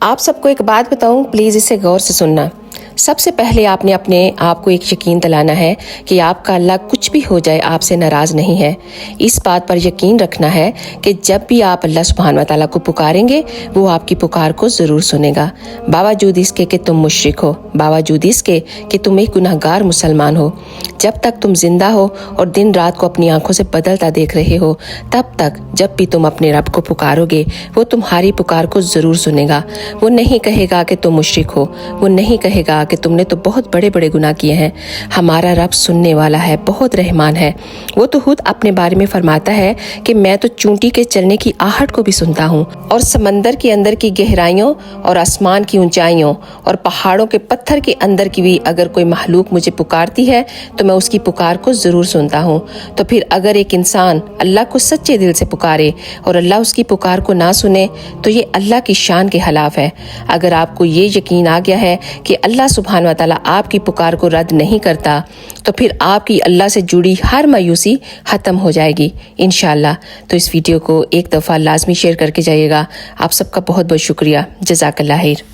آپ سب کو ایک بات بتاؤں، پلیز اسے غور سے سننا۔ سب سے پہلے آپ نے اپنے آپ کو ایک یقین دلانا ہے کہ آپ کا اللہ کچھ بھی ہو جائے آپ سے ناراض نہیں ہے۔ اس بات پر یقین رکھنا ہے کہ جب بھی آپ اللہ سبحانہ و تعالیٰ کو پکاریں گے وہ آپ کی پکار کو ضرور سنے گا، باوجود اس کے کہ تم مشرک ہو، باوجود اس کے کہ تم ایک گناہ گار مسلمان ہو۔ جب تک تم زندہ ہو اور دن رات کو اپنی آنکھوں سے بدلتا دیکھ رہے ہو، تب تک جب بھی تم اپنے رب کو پکارو گے وہ تمہاری پکار کو ضرور سنے گا۔ وہ نہیں کہے گا کہ تم مشرک ہو، وہ نہیں کہے گا کہ تم نے تو بہت بڑے بڑے گناہ کیے ہیں۔ ہمارا رب سننے والا ہے، بہت رحمان ہے۔ وہ تو خود اپنے بارے میں فرماتا ہے کہ میں تو چونٹی کے چلنے کی آہٹ کو بھی سنتا ہوں، اور سمندر کے اندر کی گہرائیوں اور آسمان کی اونچائیوں اور پہاڑوں کے پتھر کے اندر کی بھی اگر کوئی مخلوق مجھے پکارتی ہے تو میں اس کی پکار کو ضرور سنتا ہوں۔ تو پھر اگر ایک انسان اللہ کو سچے دل سے پکارے اور اللہ اس کی پکار کو نہ سنے تو یہ اللہ کی شان کے خلاف ہے۔ اگر آپ کو یہ یقین آ گیا ہے کہ اللہ سبحانہ و تعالیٰ آپ کی پکار کو رد نہیں کرتا تو پھر آپ کی اللہ سے جڑی ہر مایوسی ختم ہو جائے گی انشاءاللہ۔ تو اس ویڈیو کو ایک دفعہ لازمی شیئر کر کے جائیے گا۔ آپ سب کا بہت بہت شکریہ، جزاک اللہ خیر۔